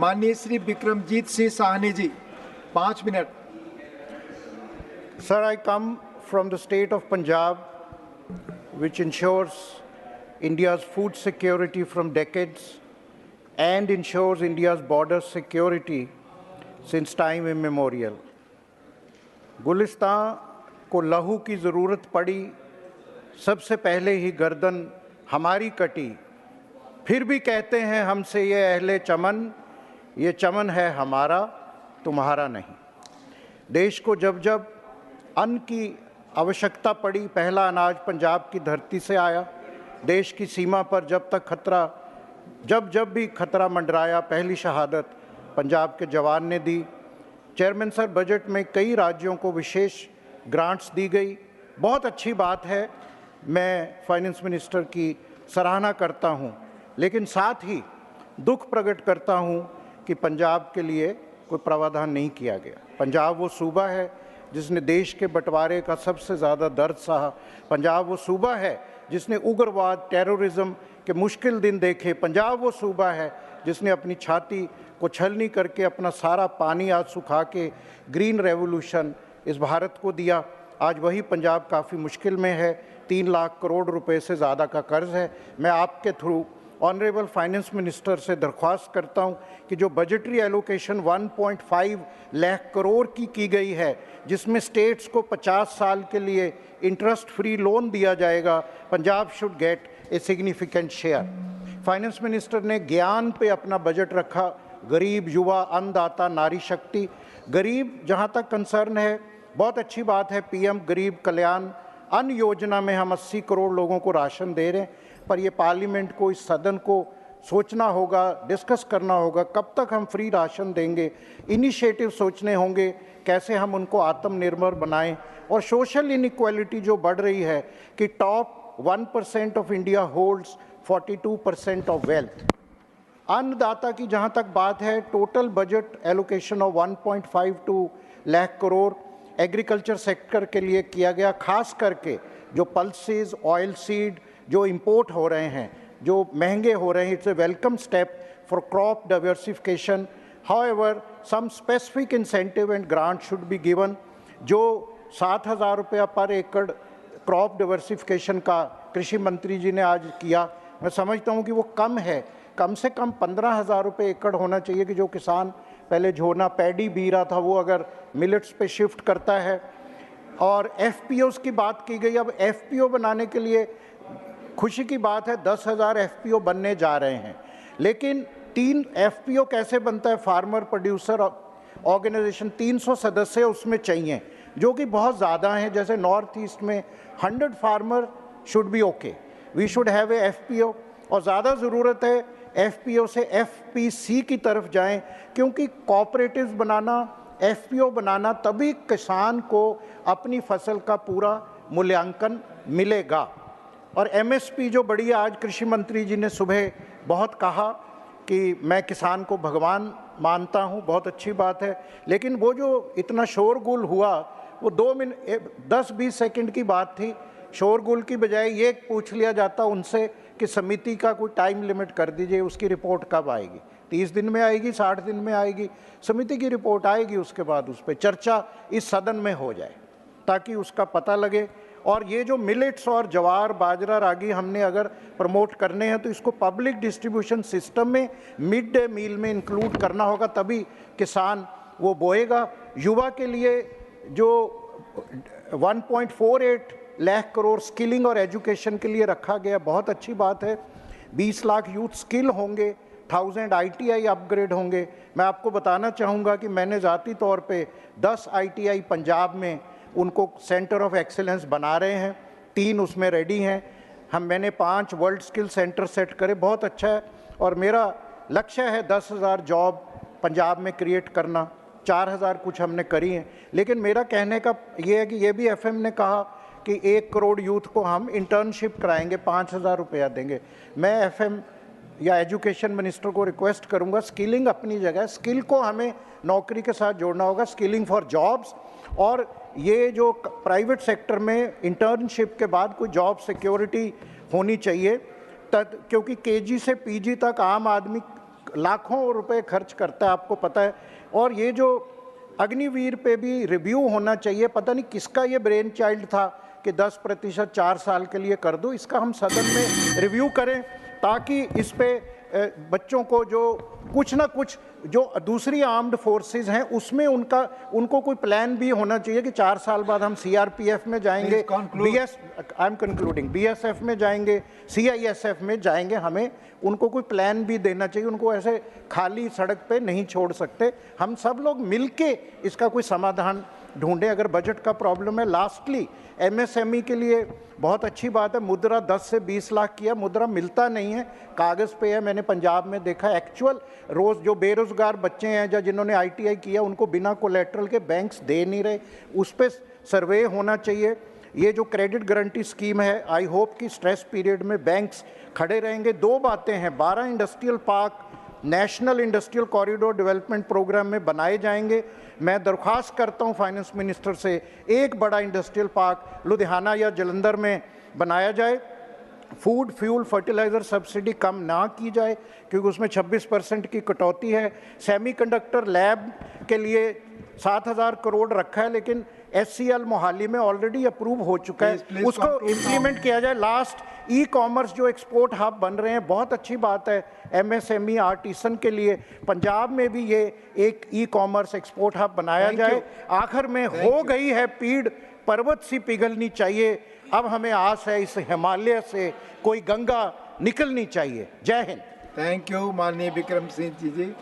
माननीय Shri Vikramjit Singh Sahni ji, 5 minute. Sir, I come from the state of Punjab, which ensures India's food security from decades and ensures India's border security since time immemorial. Gulistan को लहू की ज़रूरत पड़ी, सबसे पहले ही गर्दन हमारी कटी, फिर भी कहते हैं हमसे ये अहले चमन, ये चमन है हमारा तुम्हारा नहीं। देश को जब जब अन्न की आवश्यकता पड़ी, पहला अनाज पंजाब की धरती से आया। देश की सीमा पर जब भी खतरा मंडराया, पहली शहादत पंजाब के जवान ने दी। चेयरमैन सर, बजट में कई राज्यों को विशेष ग्रांट्स दी गई, बहुत अच्छी बात है, मैं फाइनेंस मिनिस्टर की सराहना करता हूं, लेकिन साथ ही दुख प्रकट करता हूं कि पंजाब के लिए कोई प्रावधान नहीं किया गया। पंजाब वो सूबा है जिसने देश के बंटवारे का सबसे ज़्यादा दर्द सहा। पंजाब वो सूबा है जिसने उग्रवाद, टेररिज्म के मुश्किल दिन देखे। पंजाब वो सूबा है जिसने अपनी छाती को छलनी करके अपना सारा पानी आज सुखा के ग्रीन रेवोल्यूशन इस भारत को दिया। आज वही पंजाब काफ़ी मुश्किल में है, 3 लाख करोड़ रुपए से ज़्यादा का कर्ज है। मैं आपके थ्रू ऑनरेबल फाइनेंस मिनिस्टर से दरख्वास्त करता हूं कि जो बजटरी एलोकेशन 1.5 लाख करोड़ की गई है, जिसमें स्टेट्स को 50 साल के लिए इंटरेस्ट फ्री लोन दिया जाएगा, Punjab should get a significant share. Finance minister ने ज्ञान पे अपना बजट रखा, गरीब, युवा, अन्नदाता, नारी शक्ति। गरीब जहां तक कंसर्न है, बहुत अच्छी बात है, पीएम गरीब कल्याण अन्न योजना में हम 80 करोड़ लोगों को राशन दे रहे हैं, पर ये पार्लियामेंट को, इस सदन को सोचना होगा, डिस्कस करना होगा कब तक हम फ्री राशन देंगे। इनिशिएटिव सोचने होंगे कैसे हम उनको आत्मनिर्भर बनाएं। और सोशल इनइक्वालिटी जो बढ़ रही है कि top 1% of India holds 42% of wealth. अन्नदाता की जहां तक बात है, total budget allocation of 1.52 lakh crore agriculture sector के लिए किया गया, खास करके जो पल्सेस, ऑयल सीड जो इंपोर्ट हो रहे हैं, जो महंगे हो रहे हैं, it's a welcome step for crop diversification. However some specific incentive and grant should be given. जो 7,000 रुपया पर एकड़ क्रॉप डाइवर्सिफिकेशन का कृषि मंत्री जी ने आज किया, मैं समझता हूं कि वो कम है। कम से कम 15,000 रुपये एकड़ होना चाहिए कि जो किसान पहले झोना पैडी बी रहा था, वो अगर मिलेट्स पे शिफ्ट करता है। और एफपीओस की बात की गई, अब एफपीओ बनाने के लिए खुशी की बात है 10,000 एफपीओ बनने जा रहे हैं, लेकिन 3 एफपीओ कैसे बनता है, फार्मर प्रोड्यूसर ऑर्गेनाइजेशन, 300 सदस्य उसमें चाहिए, जो कि बहुत ज़्यादा हैं। जैसे नॉर्थ ईस्ट में 100 farmer should be okay, we should have a FPO. और ज़्यादा ज़रूरत है एफपीओ से एफपीसी की तरफ जाएं, क्योंकि कोऑपरेटिव्स बनाना, एफपीओ बनाना, तभी किसान को अपनी फसल का पूरा मूल्यांकन मिलेगा। और एमएसपी जो बड़ी, आज कृषि मंत्री जी ने सुबह बहुत कहा कि मैं किसान को भगवान मानता हूं, बहुत अच्छी बात है, लेकिन वो जो इतना शोरगुल हुआ वो 10-20 सेकंड की बात थी। शोरगुल की बजाय ये पूछ लिया जाता उनसे कि समिति का कोई टाइम लिमिट कर दीजिए, उसकी रिपोर्ट कब आएगी, 30 दिन में आएगी, 60 दिन में आएगी, समिति की रिपोर्ट आएगी, उसके बाद उस पर चर्चा इस सदन में हो जाए ताकि उसका पता लगे। और ये जो मिलेट्स और ज्वार, बाजरा, रागी हमने अगर प्रमोट करने हैं तो इसको पब्लिक डिस्ट्रीब्यूशन सिस्टम में, मिड डे मील में इंक्लूड करना होगा, तभी किसान वो बोएगा। युवा के लिए जो 1.48 लाख करोड़ स्किलिंग और एजुकेशन के लिए रखा गया, बहुत अच्छी बात है। 20 लाख यूथ स्किल होंगे, 1000 ITI अपग्रेड होंगे। मैं आपको बताना चाहूँगा कि मैंने ज़ाती तौर पे 10 ITI पंजाब में उनको सेंटर ऑफ एक्सीलेंस बना रहे हैं, 3 उसमें रेडी हैं। मैंने 5 वर्ल्ड स्किल सेंटर सेट करे, बहुत अच्छा है। और मेरा लक्ष्य है 10,000 जॉब पंजाब में क्रिएट करना, 4,000 कुछ हमने करी हैं। लेकिन मेरा कहने का ये है कि ये भी FM ने कहा कि 1 करोड़ यूथ को हम इंटर्नशिप कराएंगे, 5,000 रुपया देंगे। मैं FM या एजुकेशन मिनिस्टर को रिक्वेस्ट करूंगा, स्किलिंग अपनी जगह, स्किल को हमें नौकरी के साथ जोड़ना होगा, स्किलिंग फॉर जॉब्स। और ये जो प्राइवेट सेक्टर में इंटर्नशिप के बाद कोई जॉब सिक्योरिटी होनी चाहिए, क्योंकि KG से PG तक आम आदमी लाखों रुपए खर्च करता है, आपको पता है। और ये जो अग्निवीर पे भी रिव्यू होना चाहिए, पता नहीं किसका ये ब्रेन चाइल्ड था कि 10% 4 साल के लिए कर दो। इसका हम सदन में रिव्यू करें ताकि इस पे बच्चों को जो कुछ ना कुछ जो दूसरी आर्म्ड फोर्सेस हैं उसमें उनको कोई प्लान भी होना चाहिए कि 4 साल बाद हम सीआरपीएफ में जाएंगे, बीएसएफ में जाएंगे, सीआईएसएफ में जाएंगे। हमें उनको कोई प्लान भी देना चाहिए, उनको ऐसे खाली सड़क पे नहीं छोड़ सकते। हम सब लोग मिलके इसका कोई समाधान ढूंढें अगर बजट का प्रॉब्लम है। लास्टली एमएसएमई के लिए बहुत अच्छी बात है, मुद्रा 10 से 20 लाख किया, मुद्रा मिलता नहीं है, कागज़ पे है। मैंने पंजाब में देखा एक्चुअल रोज़ जो बेरोज़गार बच्चे हैं या जिन्होंने आईटीआई किया उनको बिना कोलेट्रल के बैंक्स दे नहीं रहे, उस पर सर्वे होना चाहिए। ये जो क्रेडिट गारंटी स्कीम है, आई होप कि स्ट्रेस पीरियड में बैंक्स खड़े रहेंगे। 2 बातें हैं, 12 industrial park national industrial corridor development programme में बनाए जाएंगे। मैं दरख्वास्त करता हूं फाइनेंस मिनिस्टर से, एक बड़ा इंडस्ट्रियल पार्क लुधियाना या जलंधर में बनाया जाए। फूड फ्यूल फर्टिलाइज़र सब्सिडी कम ना की जाए क्योंकि उसमें 26% की कटौती है। सेमीकंडक्टर लैब के लिए 7,000 करोड़ रखा है, लेकिन एचसीएल मोहाली में ऑलरेडी अप्रूव हो चुका है, उसको इम्प्लीमेंट किया जाए। लास्ट ई कॉमर्स जो एक्सपोर्ट हब बन रहे हैं, बहुत अच्छी बात है एमएसएमई आर्टिसन के लिए। पंजाब में भी ये एक ई कॉमर्स एक्सपोर्ट हब बनाया जाए। आखिर में हो गई है पीड़, पर्वत सी पिघलनी चाहिए। अब हमें आस है इस हिमालय से कोई गंगा निकलनी चाहिए। जय हिंद। थैंक यू माननीय विक्रम सिंह जी।